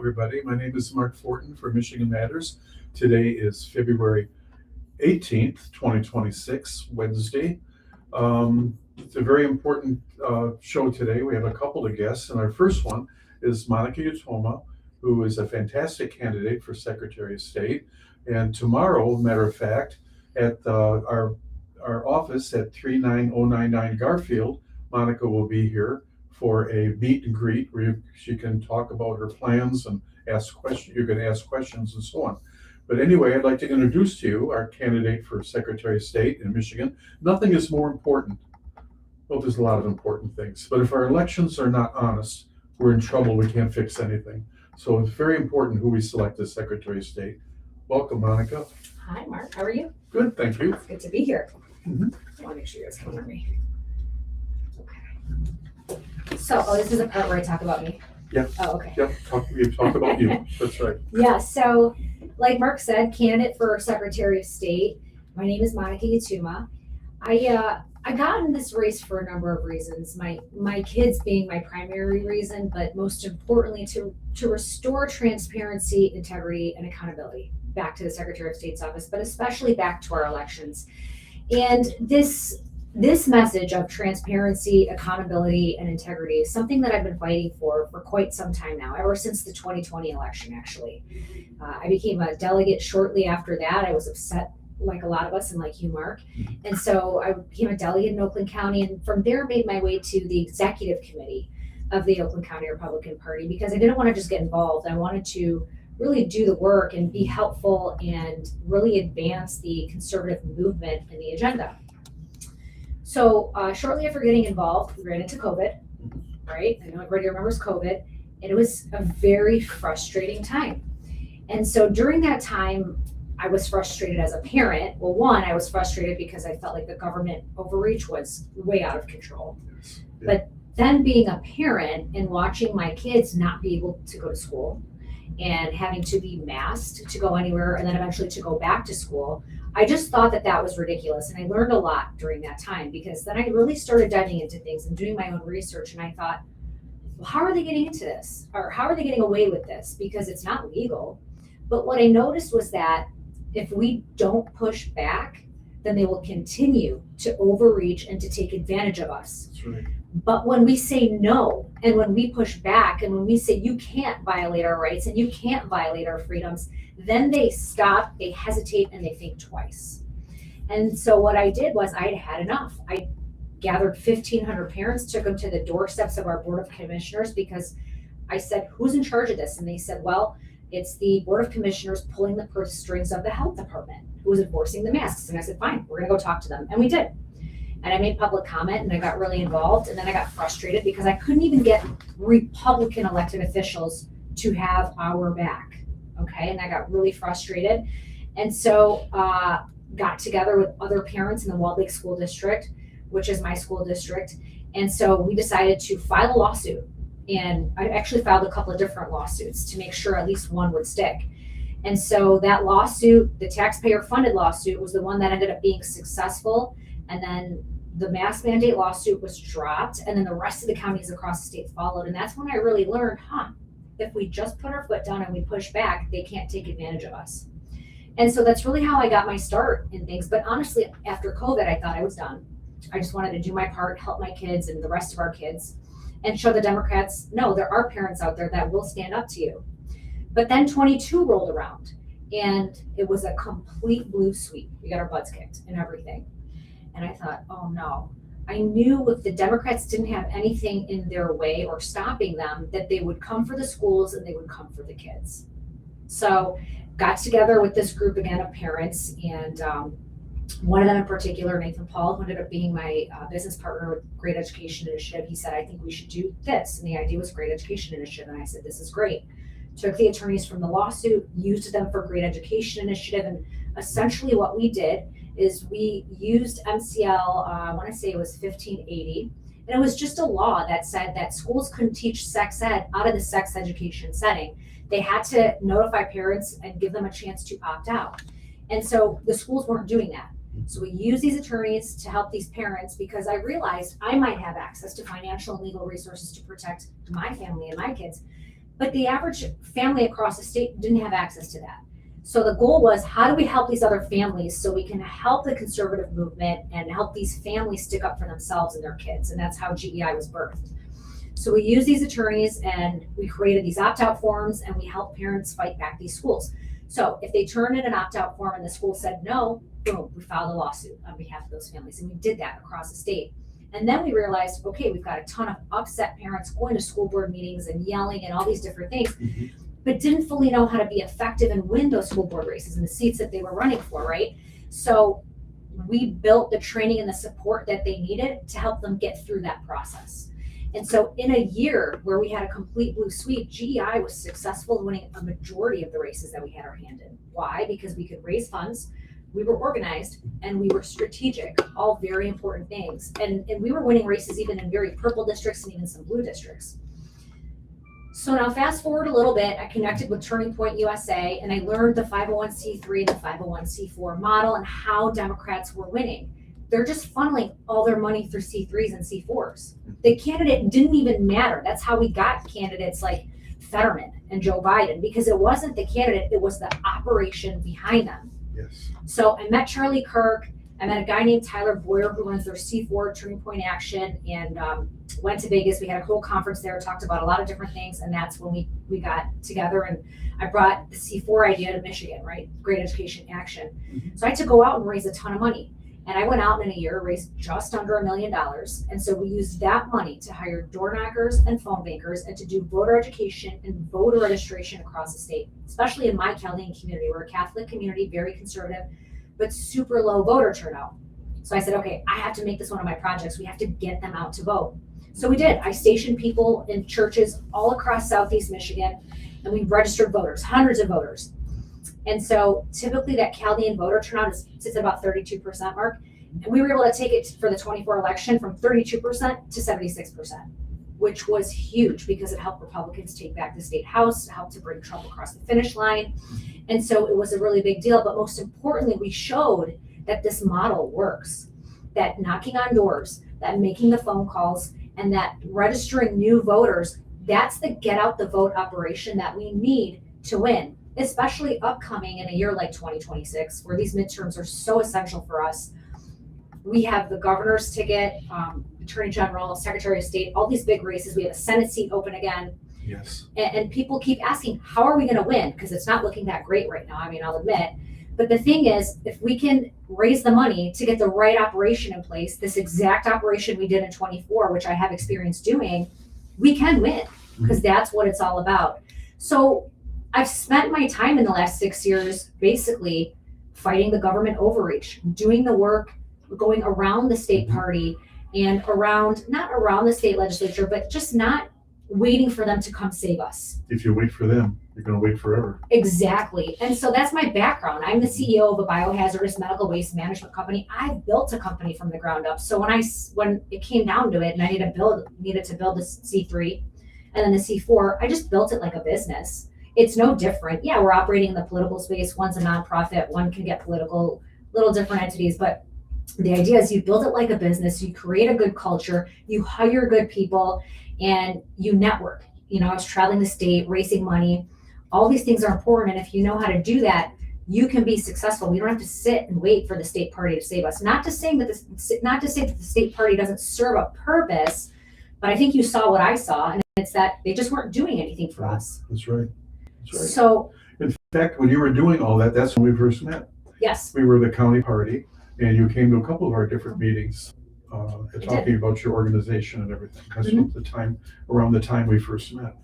everybody. My name is Mark Fortin for Michigan Matters. Today is February 18th, 2026, Wednesday. It's a very important show today. We have a couple of guests, and our first one is Monica Yatoma, who is a fantastic candidate for Secretary of State. And tomorrow, matter of fact, at our office at 39099 Garfield, Monica will be here for a meet and greet where she can talk about her plans and ask questions. You can ask questions and so on. But anyway, I'd like to introduce to you our candidate for Secretary of State in Michigan. Nothing is more important. Well, there's a lot of important things, but if our elections are not honest, we're in trouble. We can't fix anything. So it's very important who we select as Secretary of State. Welcome, Monica. Hi, Mark. How are you? Good, thank you. It's good to be here. Mhm. I want to make sure you guys can hear me. Okay. So, this is a part where I talk about me. Yeah. Oh, okay. Yep, we talked about you. That's right. Yeah. So, like Mark said, candidate for Secretary of State. My name is Monica Yatoma. I got in this race for a number of reasons. My kids being my primary reason, but most importantly, to restore transparency, integrity, and accountability back to the Secretary of State's office, but especially back to our elections. And this message of transparency, accountability, and integrity is something that I've been fighting for quite some time now, ever since the 2020 election, actually. I became a delegate shortly after that. I was upset, like a lot of us, and like you, Mark. And so I became a delegate in Oakland County, and from there made my way to the executive committee of the Oakland County Republican Party, because I didn't want to just get involved. I wanted to really do the work and be helpful and really advance the conservative movement and the agenda. So shortly after getting involved, we ran into COVID, right? I know everybody remembers COVID, and it was a very frustrating time. And so during that time, I was frustrated as a parent. Well, one, I was frustrated because I felt like the government overreach was way out of control. Yes. Yeah. But then being a parent and watching my kids not be able to go to school and having to be masked to go anywhere and then eventually to go back to school, I just thought that was ridiculous. And I learned a lot during that time, because then I really started diving into things and doing my own research. And I thought, well, how are they getting into this? Or how are they getting away with this? Because it's not legal. But what I noticed was that if we don't push back, then they will continue to overreach and to take advantage of us. That's right. But when we say no, and when we push back, and when we say you can't violate our rights and you can't violate our freedoms, then they stop, they hesitate, and they think twice. And so what I did was I had enough. I gathered 1,500 parents, took them to the doorsteps of our Board of Commissioners, because I said, who's in charge of this? And they said, well, it's the Board of Commissioners pulling the purse strings of the health department, who was enforcing the masks. And I said, fine, we're gonna go talk to them. And we did. And I made public comment, and I got really involved. And then I got frustrated because I couldn't even get Republican elected officials to have our back. Okay, and I got really frustrated. And so got together with other parents in the Walled Lake School District, which is my school district. And so we decided to file a lawsuit. And I actually filed a couple of different lawsuits to make sure at least one would stick. And so that lawsuit, the taxpayer funded lawsuit, was the one that ended up being successful. And then the mask mandate lawsuit was dropped. And then the rest of the counties across the state followed. And that's when I really learned, if we just put our foot down and we push back, they can't take advantage of us. And so that's really how I got my start in things. But honestly, after COVID, I thought I was done. I just wanted to do my part, help my kids and the rest of our kids, and show the Democrats, no, there are parents out there that will stand up to you. But then 22 rolled around, and it was a complete blue sweep. We got our butts kicked and everything. And I thought, oh no. I knew if the Democrats didn't have anything in their way or stopping them, that they would come for the schools and they would come for the kids. So got together with this group again of parents, and one of them in particular, Nathan Paul, who ended up being my business partner with Great Education Initiative, he said, I think we should do this. And the idea was Great Education Initiative. And I said, this is great. Took the attorneys from the lawsuit, used them for Great Education Initiative. And essentially what we did is we used MCL, I want to say it was 1580. And it was just a law that said that schools couldn't teach sex ed out of the sex education setting. They had to notify parents and give them a chance to opt out. And so the schools weren't doing that. So we use these attorneys to help these parents, because I realized I might have access to financial and legal resources to protect my family and my kids, But the average family across the state didn't have access to that. So the goal was, how do we help these other families so we can help the conservative movement and help these families stick up for themselves and their kids? And that's how GEI was birthed. So we used these attorneys and we created these opt-out forms, and we helped parents fight back these schools. So if they turned in an opt-out form and the school said no, boom, we filed a lawsuit on behalf of those families. And we did that across the state. And then we realized, okay, we've got a ton of upset parents going to school board meetings and yelling and all these different things, but didn't fully know how to be effective and win those school board races and the seats that they were running for, right? So we built the training and the support that they needed to help them get through that process. And so in a year where we had a complete blue sweep, GEI was successful in winning a majority of the races that we had our hand in. Why? Because we could raise funds, we were organized, and we were strategic, all very important things. And we were winning races even in very purple districts and even some blue districts. So now fast forward a little bit, I connected with Turning Point USA, and I learned the 501c3 and the 501c4 model and how Democrats were winning. They're just funneling all their money through C3s and C4s. The candidate didn't even matter. That's how we got candidates like Fetterman and Joe Biden, because it wasn't the candidate, it was the operation behind them. Yes. So I met Charlie Kirk. I met a guy named Tyler Boyer who runs their C4 Turning Point Action, and went to Vegas. We had a whole conference there, talked about a lot of different things, and that's when we got together, and I brought the C4 idea to Michigan, right? Great Education Action. So I had to go out and raise a ton of money. And I went out in a year, raised just under $1 million. And so we used that money to hire door knockers and phone bankers and to do voter education and voter registration across the state, especially in my Chaldean community. We're a Catholic community, very conservative, but super low voter turnout. So I said, okay, I have to make this one of my projects. We have to get them out to vote. So we did. I stationed people in churches all across Southeast Michigan, and we registered voters, hundreds of voters. And so typically that Chaldean voter turnout sits at about 32% mark. And we were able to take it for the 24 election from 32% to 76%, which was huge because it helped Republicans take back the state house, helped to bring Trump across the finish line. And so it was a really big deal. But most importantly, we showed that this model works, that knocking on doors, that making the phone calls, and that registering new voters, that's the get out the vote operation that we need to win, especially upcoming in a year like 2026, where these midterms are so essential for us. We have the governor's ticket, attorney general, secretary of state, all these big races. We have a Senate seat open again. Yes. And people keep asking, how are we going to win? Because it's not looking that great right now. I mean, I'll admit. But the thing is, if we can raise the money to get the right operation in place, this exact operation we did in 24, which I have experience doing, we can win, because that's what it's all about. So I've spent my time in the last 6 years basically fighting the government overreach, doing the work, going around the state party and not around the state legislature, but just not waiting for them to come save us. If you wait for them, you're going to wait forever. Exactly. And so that's my background. I'm the CEO of a biohazardous medical waste management company. I've built a company from the ground up. So when it came down to it and I needed to build the C3 and then the C4, I just built it like a business. It's no different. Yeah, we're operating in the political space. One's a nonprofit, one can get political, little different entities, but the idea is you build it like a business, you create a good culture, you hire good people, and you network. I was traveling the state, raising money. All these things are important. And if you know how to do that, you can be successful. We don't have to sit and wait for the state party to save us. Not to say that the state party doesn't serve a purpose, but I think you saw what I saw, and it's that they just weren't doing anything for us. That's right. So, in fact, when you were doing all that, that's when we first met. Yes. We were the county party, and you came to a couple of our different meetings, talking about your organization and everything. That's around the time we first met.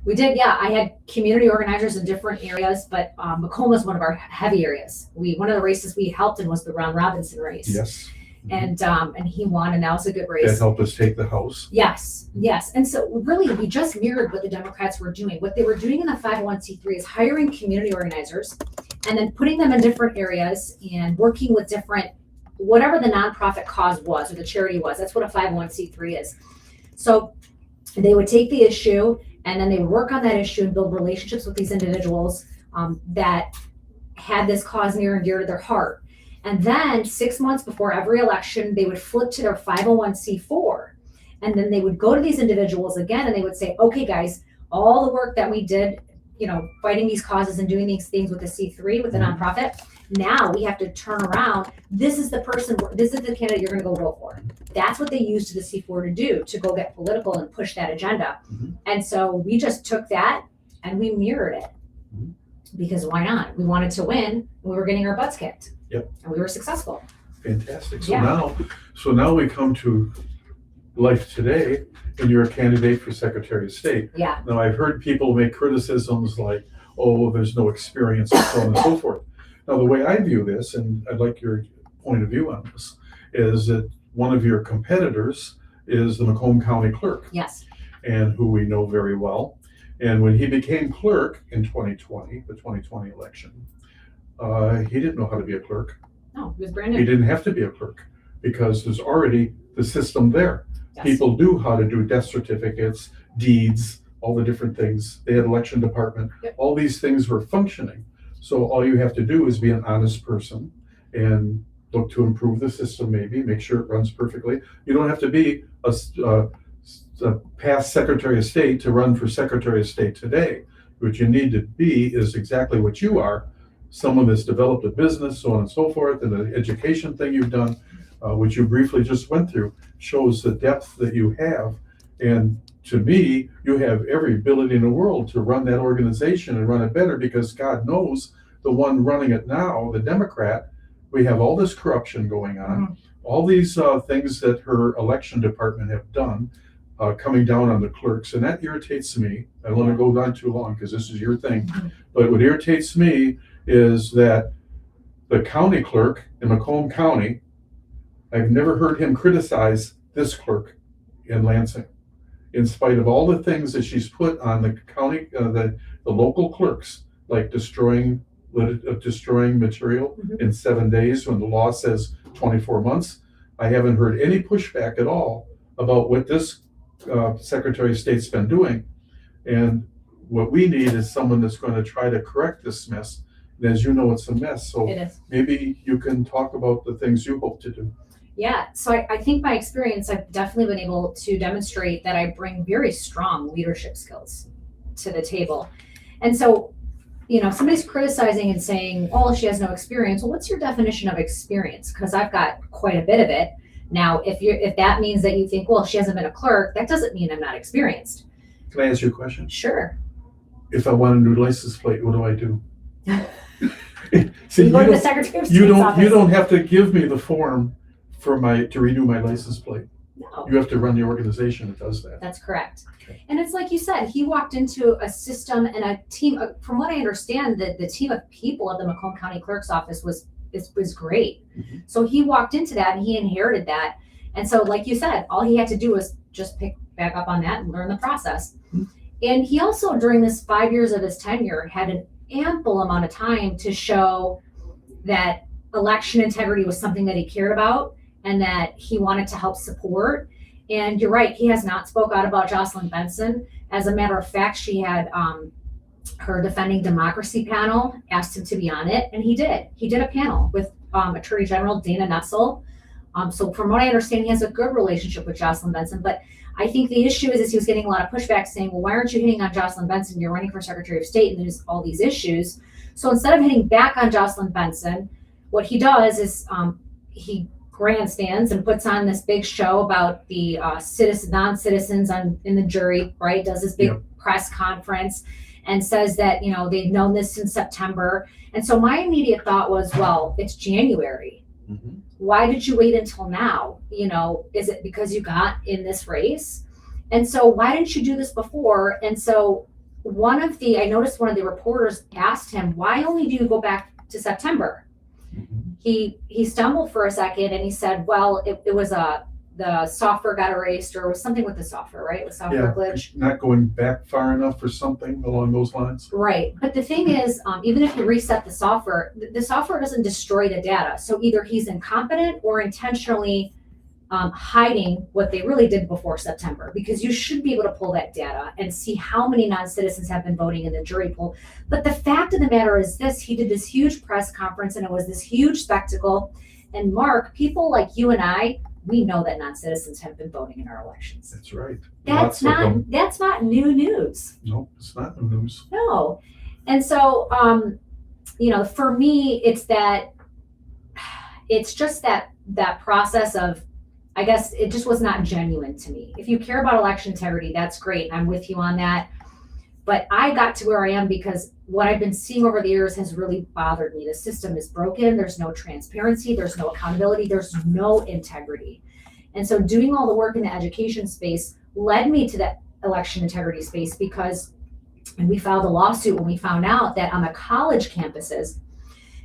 We did, yeah. I had community organizers in different areas, but Macomb is one of our heavy areas. One of the races we helped in was the Ron Robinson race. Yes. And he won, and that was a good race. That helped us take the House. Yes. And so really, we just mirrored what the Democrats were doing. What they were doing in the 501c3 is hiring community organizers and then putting them in different areas and working with whatever the nonprofit cause was or the charity was. That's what a 501c3 is. So they would take the issue and then they would work on that issue and build relationships with these individuals that had this cause near and dear to their heart. And then 6 months before every election, they would flip to their 501c4. And then they would go to these individuals again and they would say, okay, guys, all the work that we did, fighting these causes and doing these things with the C3, with the nonprofit. Now we have to turn around. This is the candidate you're going to go vote for. That's what they used to the C4 to do, to go get political and push that agenda. And so we just took that and we mirrored it. Because why not? We wanted to win. And we were getting our butts kicked. Yep. And we were successful. Fantastic. Yeah. So now we come to life today, and you're a candidate for Secretary of State. Yeah. Now, I've heard people make criticisms like, oh, there's no experience, and so on and so forth. Now, the way I view this, and I'd like your point of view on this, is that one of your competitors is the Macomb County Clerk. Yes. And who we know very well. And when he became clerk in 2020, the 2020 election, he didn't know how to be a clerk. No, he was brand new. He didn't have to be a clerk because there's already the system there. Yes. People knew how to do death certificates, deeds, all the different things. They had election department. Yep. All these things were functioning. So all you have to do is be an honest person and look to improve the system, maybe make sure it runs perfectly. You don't have to be a past Secretary of State to run for Secretary of State today. What you need to be is exactly what you are, someone that's developed a business, so on and so forth, and the education thing you've done, which you briefly just went through, shows the depth that you have. And to me, you have every ability in the world to run that organization and run it better, because God knows the one running it now, the Democrat, we have all this corruption going on, all these things that her election department have done, coming down on the clerks, and that irritates me. I don't want to go on too long because this is your thing, but what irritates me is that the county clerk in Macomb County, I've never heard him criticize this clerk in Lansing, in spite of all the things that she's put on the county, the local clerks, like destroying material in 7 days when the law says 24 months. I haven't heard any pushback at all about what this Secretary of State's been doing. And what we need is someone that's going to try to correct this mess. And as you know, it's a mess. So It is. maybe you can talk about the things you hope to do. Yeah, so I think by experience, I've definitely been able to demonstrate that I bring very strong leadership skills to the table. And so, somebody's criticizing and saying, oh, she has no experience. Well, what's your definition of experience? Because I've got quite a bit of it. Now, if that means that you think, well, she hasn't been a clerk, that doesn't mean I'm not experienced. Can I ask you a question? Sure. If I want a new license plate, what do I do? See, you go to the Secretary of State's you office. don't have to give me the form to renew my license plate. No. You have to run the organization that does that. That's correct. Okay. And it's like you said, he walked into a system and a team. From what I understand, the team of people of the Macomb County Clerk's office was great. So he walked into that and he inherited that. And so, like you said, all he had to do was just pick back up on that and learn the process. And he also, during this 5 years of his tenure, had an ample amount of time to show that election integrity was something that he cared about and that he wanted to help support. And you're right, he has not spoke out about Jocelyn Benson. As a matter of fact, she had her Defending Democracy panel asked him to be on it, and he did. He did a panel with Attorney General Dana Nessel. So from what I understand, he has a good relationship with Jocelyn Benson. But I think the issue is he was getting a lot of pushback saying, well, why aren't you hitting on Jocelyn Benson? You're running for Secretary of State, and there's all these issues. So instead of hitting back on Jocelyn Benson, what he does is he grandstands and puts on this big show about the non-citizens in the jury, right? Does this big press conference and says that, they've known this since September. And so my immediate thought was, well, it's January. Why did you wait until now? Is it because you got in this race? And so why didn't you do this before? And so I noticed one of the reporters asked him, why only do you go back to September? He stumbled for a second and he said, well, it was the software got erased, or it was something with the software, right? It was software glitch. Not going back far enough or something along those lines. Right. But the thing is, even if you reset the software doesn't destroy the data. So either he's incompetent or intentionally hiding what they really did before September, because you should be able to pull that data and see how many non-citizens have been voting in the jury poll. But the fact of the matter is this, he did this huge press conference and it was this huge spectacle. And Mark, people like you and I we know that non-citizens have been voting in our elections. That's right. That's Lots of them. that's not new news. No, it's not the news. No. And so, for me, it's just that process of, I guess it just was not genuine to me. If you care about election integrity, that's great. I'm with you on that. But I got to where I am because what I've been seeing over the years has really bothered me. The system is broken. There's no transparency. There's no accountability. There's no integrity. And so doing all the work in the education space led me to that election integrity space and we filed a lawsuit when we found out that on the college campuses,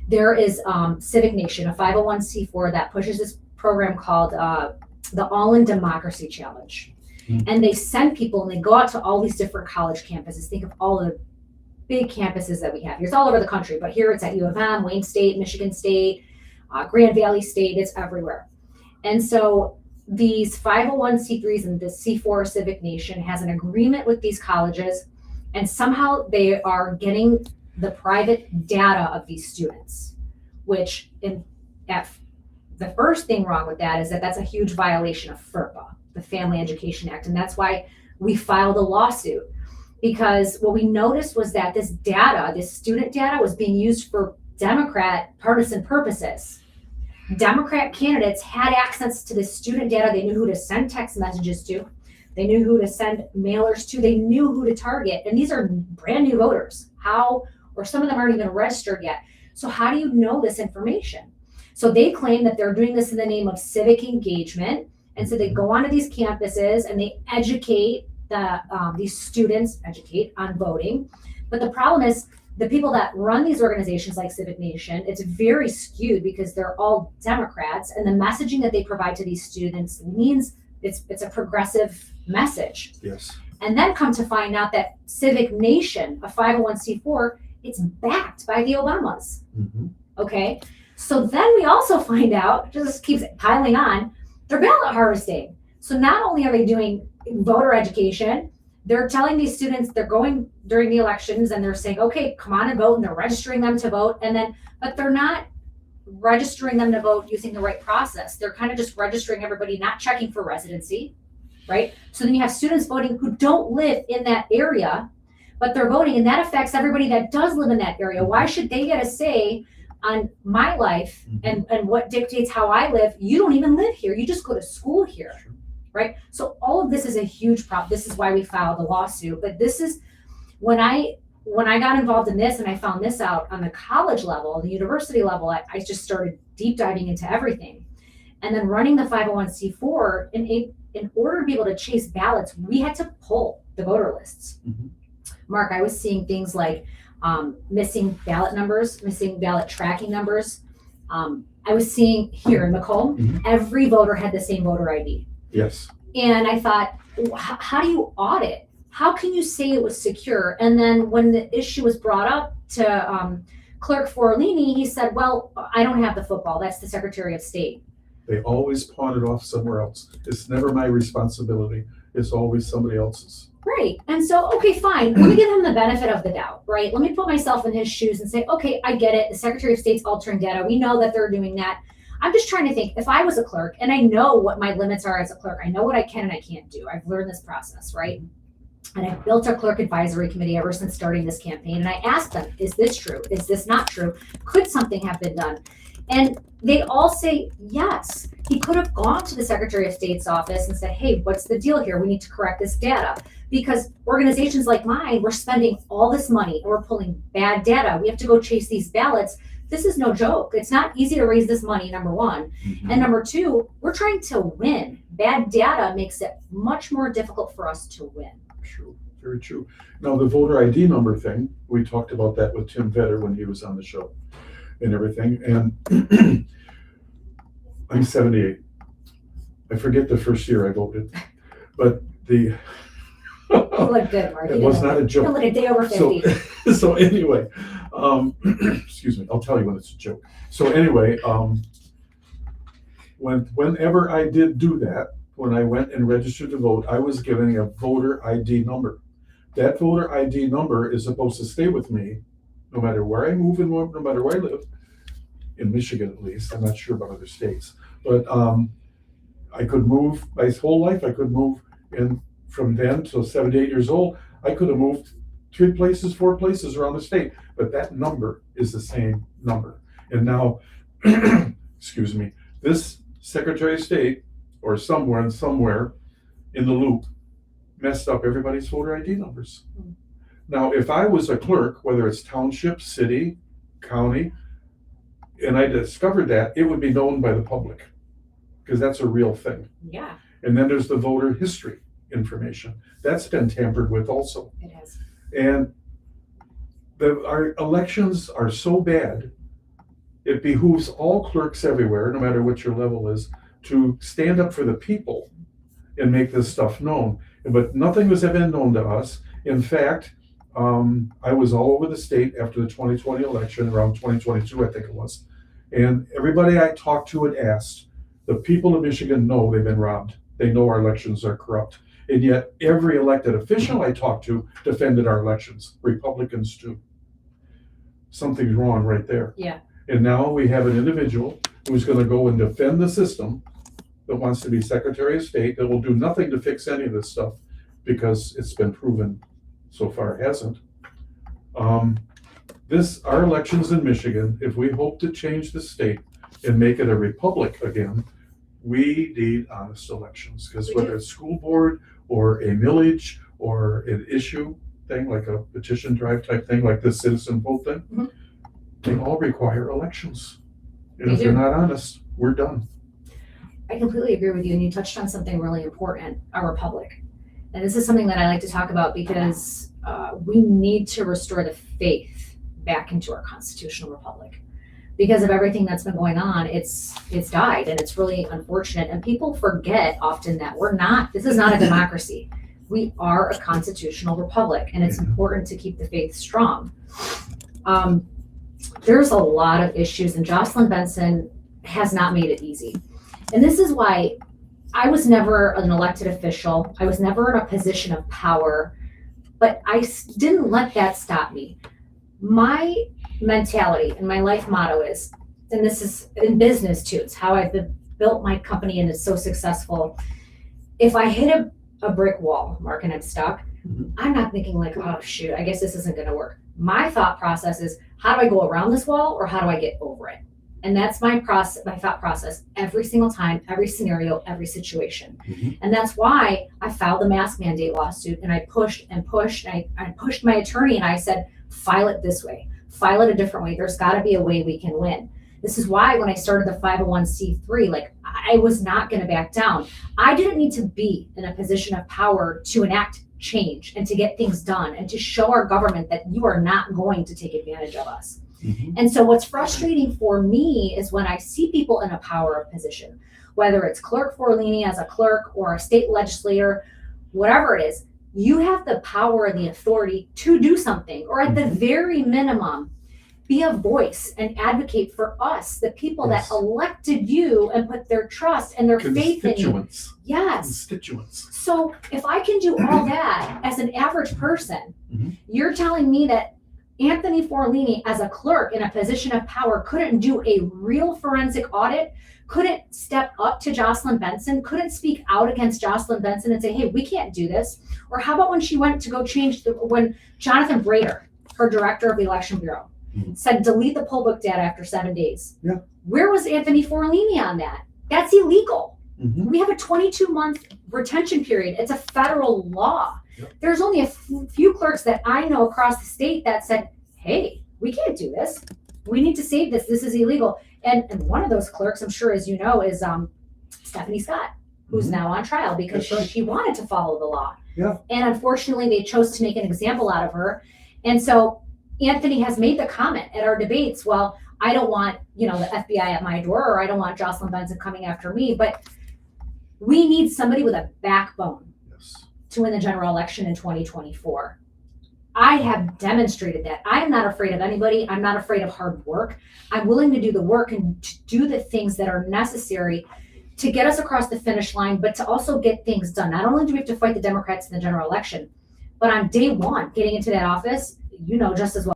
there is Civic Nation, a 501c4 that pushes this program called the All-in Democracy Challenge. And they send people and they go out to all these different college campuses. Think of all the big campuses that we have. It's all over the country, but here it's at U of M, Wayne State, Michigan State, Grand Valley State, it's everywhere. And so these 501c3s and the C4 Civic Nation has an agreement with these colleges, and somehow they are getting the private data of these students, which the first thing wrong with that is that that's a huge violation of FERPA, the Family Education Act. And that's why we filed a lawsuit, because what we noticed was that this student data was being used for Democrat partisan purposes. Democrat candidates had access to this student data. They knew who to send text messages to. They knew who to send mailers to. They knew who to target. And these are brand new voters. Or some of them aren't even registered yet. So how do you know this information? So they claim that they're doing this in the name of civic engagement. And so they go onto these campuses and they educate these students on voting. But the problem is the people that run these organizations like Civic Nation, it's very skewed because they're all Democrats, and the messaging that they provide to these students means it's a progressive message. Yes. And then come to find out that Civic Nation, a 501c4, it's backed by the Obamas. Mm-hmm. Okay. So then we also find out, just keeps piling on, they're ballot harvesting. So not only are they doing voter education, they're telling these students they're going during the elections and they're saying, okay, come on and vote, and they're registering them to vote. But they're not registering them to vote using the right process. They're kind of just registering everybody, not checking for residency, right? So then you have students voting who don't live in that area, but they're voting, and that affects everybody that does live in that area. Why should they get a say on my life and what dictates how I live? You don't even live here. You just go to school here, right? So all of this is a huge problem. This is why we filed the lawsuit. But this is when I got involved in this and I found this out on the college level, the university level, I just started deep diving into everything. And then running the 501c4, in order to be able to chase ballots, we had to pull the voter lists. Mm-hmm. Mark, I was seeing things like missing ballot numbers, missing ballot tracking numbers. I was seeing here in Macomb, every voter had the same voter ID. Yes. And I thought, how do you audit? How can you say it was secure? And then when the issue was brought up to Clerk Forlini, he said, well, I don't have the football. That's the Secretary of State. They always pawn it off somewhere else. It's never my responsibility. It's always somebody else's. Right. And so, okay, fine. Let me give him the benefit of the doubt, right? Let me put myself in his shoes and say, okay, I get it. The Secretary of State's altering data. We know that they're doing that. I'm just trying to think, if I was a clerk, and I know what my limits are as a clerk, I know what I can and I can't do. I've learned this process, right? And I've built a clerk advisory committee ever since starting this campaign. And I asked them, is this true? Is this not true? Could something have been done? And they all say, yes. He could have gone to the Secretary of State's office and said, hey, what's the deal here? We need to correct this data. Because organizations like mine, we're spending all this money and we're pulling bad data. We have to go chase these ballots. This is no joke. It's not easy to raise this money, number one. Mm-hmm. And number two, we're trying to win. Bad data makes it much more difficult for us to win. True. Very true. Now, the voter ID number thing, we talked about that with Tim Vetter when he was on the show and everything. And I'm 78. I forget the first year I voted, but the... You look good, Mark. It was not a joke. You look a day over 50. So anyway, excuse me, I'll tell you when it's a joke. So anyway, whenever I did do that, when I went and registered to vote, I was given a voter ID number. That voter ID number is supposed to stay with me no matter where I move and no matter where I live, in Michigan at least. I'm not sure about other states. But I could move my whole life. I could move, and from then till 78 years old, I could have moved 4 places around the state, but that number is the same number. And now, excuse me, this Secretary of State or somewhere in the loop messed up everybody's voter ID numbers. Now, if I was a clerk, whether it's township, city, county, and I discovered that, it would be known by the public because that's a real thing. Yeah, And then there's the voter history information. That's been tampered with also. it has. And our elections are so bad, it behooves all clerks everywhere, no matter what your level is, to stand up for the people and make this stuff known. But nothing was ever known to us. In fact, I was all over the state after the 2020 election, around 2022, I think it was. And everybody I talked to and asked, the people of Michigan know they've been robbed. They know our elections are corrupt. And yet every elected official I talked to defended our elections, Republicans too. Something's wrong right there. Yeah. And now we have an individual who's going to go and defend the system that wants to be Secretary of State, that will do nothing to fix any of this stuff because it's been proven so far it hasn't. Our elections in Michigan, if we hope to change the state and make it a republic again, we need honest elections, because whether it's school board or a millage or an issue thing, like a petition drive type thing, like this citizen vote thing, they all require elections. And if they're not honest, we're done. I completely agree with you, and you touched on something really important, our republic. And this is something that I like to talk about because we need to restore the faith back into our constitutional republic. Because of everything that's been going on, it's died, and it's really unfortunate. And people forget often that this is not a democracy. We are a constitutional republic, and it's important to keep the faith strong. There's a lot of issues, and Jocelyn Benson has not made it easy. And this is why I was never an elected official. I was never in a position of power, but I didn't let that stop me. My mentality and my life motto is, and this is in business too, it's how I've built my company and it's so successful. If I hit a brick wall, Mark, and I'm stuck, I'm not thinking like, oh shoot, I guess this isn't going to work. My thought process is, how do I go around this wall, or how do I get over it? And that's my thought process every single time, every scenario, every situation. And that's why I filed the mask mandate lawsuit, and I pushed and pushed. I pushed my attorney, and I said, file it this way, file it a different way. There's got to be a way we can win. This is why when I started the 501c3, like, I was not going to back down. I didn't need to be in a position of power to enact change and to get things done and to show our government that you are not going to take advantage of us. And so what's frustrating for me is when I see people in a power position, whether it's Clerk Forlini as a clerk or a state legislator, whatever it is, you have the power and the authority to do something, or at the very minimum, be a voice and advocate for us, the people that elected you and put their trust and their faith in you. Yes. Constituents. So if I can do all that as an average person, you're telling me that Anthony Forlini, as a clerk in a position of power, couldn't do a real forensic audit, couldn't step up to Jocelyn Benson, couldn't speak out against Jocelyn Benson and say, hey, we can't do this. Or how about when she went to go when Jonathan Brader, her director of the Election Bureau, said delete the poll book data after 7 days. Where was Anthony Forlini on that? That's illegal. We have a 22-month retention period. It's a federal law. There's only a few clerks that I know across the state that said, hey, we can't do this. We need to save this. This is illegal. And one of those clerks, I'm sure, as you know, is Stephanie Scott, who's now on trial because she wanted to follow the law. And unfortunately, they chose to make an example out of her. And so Anthony has made the comment at our debates, well, I don't want, the FBI at my door, or I don't want Jocelyn Benson coming after me, but we need somebody with a backbone to win the general election in 2024. I have demonstrated that. I am not afraid of anybody. I'm not afraid of hard work. I'm willing to do the work and to do the things that are necessary to get us across the finish line, but to also get things done. Not only do we have to fight the Democrats in the general election, but on day one, getting into that office, just as well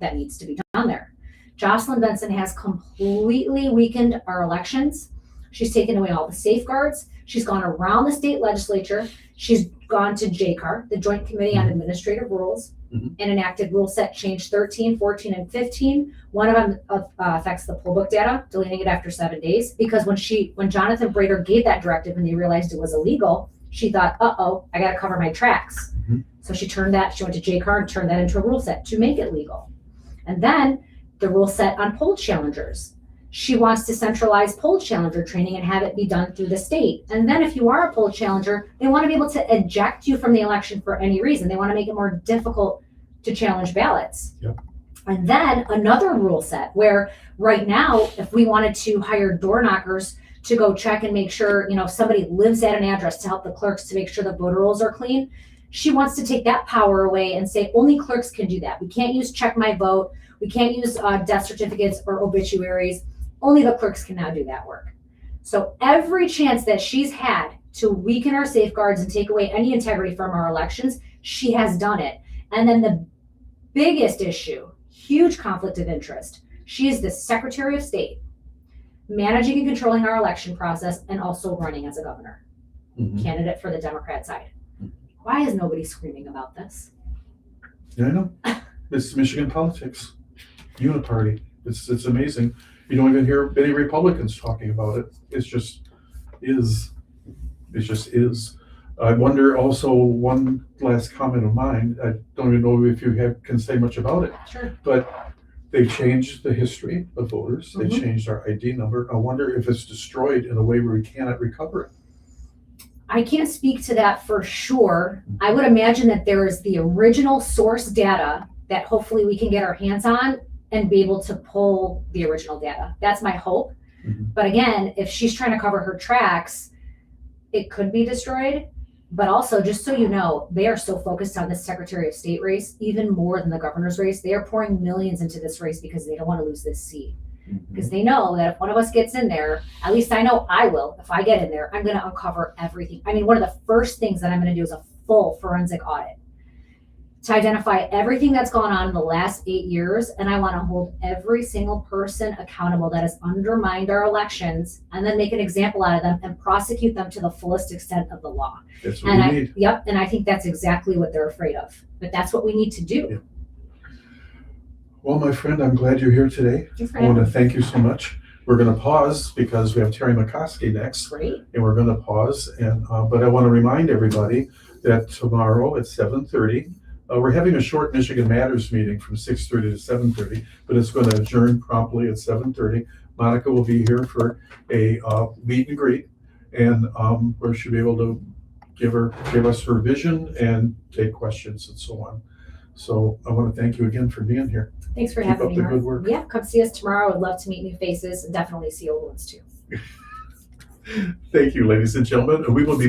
that needs to be done there. Jocelyn Benson has completely weakened our elections. She's taken away all the safeguards. She's gone around the state legislature. She's gone to JCAR, the Joint Committee on Administrative Rules, Mhm. and enacted rule set change 13, 14, and 15. One of them affects the poll book data, deleting it after 7 days. Because when Jonathan Brader gave that directive and they realized it was illegal, she thought, uh-oh, I got to cover my tracks. Mhm. So she went to JCAR and turned that into a rule set to make it legal. And then the rule set on poll challengers. She wants to centralize poll challenger training and have it be done through the state. And then if you are a poll challenger, they want to be able to eject you from the election for any reason. They want to make it more difficult to challenge ballots. Yep. And then another rule set where right now, if we wanted to hire door knockers to go check and make sure, somebody lives at an address to help the clerks to make sure the voter rolls are clean, she wants to take that power away and say only clerks can do that. We can't use check my vote. We can't use death certificates or obituaries. Only the clerks can now do that work. So every chance that she's had to weaken our safeguards and take away any integrity from our elections, she has done it. And then the biggest issue, huge conflict of interest. She is the Secretary of State, managing and controlling our election process and also running as a governor, candidate for the Democrat side. Why is nobody screaming about this? Yeah, I know. It's Michigan politics. Uniparty. It's amazing. You don't even hear many Republicans talking about it. It just is. I wonder also, one last comment of mine, I don't even know if you can say much about it. Sure. But they changed the history of voters. They Mhm. changed our ID number. I wonder if it's destroyed in a way where we cannot recover it. I can't speak to that for sure. I would imagine that there is the original source data that hopefully we can get our hands on and be able to pull the original data. That's my hope. Mhm. But again, if she's trying to cover her tracks, it could be destroyed. But also, just so you know, they are so focused on this Secretary of State race, even more than the governor's race. They are pouring millions into this race because they don't want to lose this seat. Because they know that if one of us gets in there, at least I know I will. If I get in there, I'm going to uncover everything. I mean, one of the first things that I'm going to do is a full forensic audit to identify everything that's gone on in the last 8 years. And I want to hold every single person accountable that has undermined our elections and then make an example out of them and prosecute them to the fullest extent of the law. That's what we need. Yep. And I think that's exactly what they're afraid of. But that's what we need to do. Yeah. Well, my friend, I'm glad you're here today. Thanks for I want having to thank you so much. We're going to pause because we have Terry McCoskey next. Great. And we're going to pause. But I want to remind everybody that tomorrow at 7:30, we're having a short Michigan Matters meeting from 6:30 to 7:30, but it's going to adjourn promptly at 7:30. Monica will be here for a meet and greet, and where she'll be able to give us her vision and take questions and so on. So I want to thank you again for being here. Thanks for Keep having up me. the Mark. good work. Yeah, come see us tomorrow. I'd love to meet new faces and definitely see old ones too. Thank you, ladies and gentlemen. We will be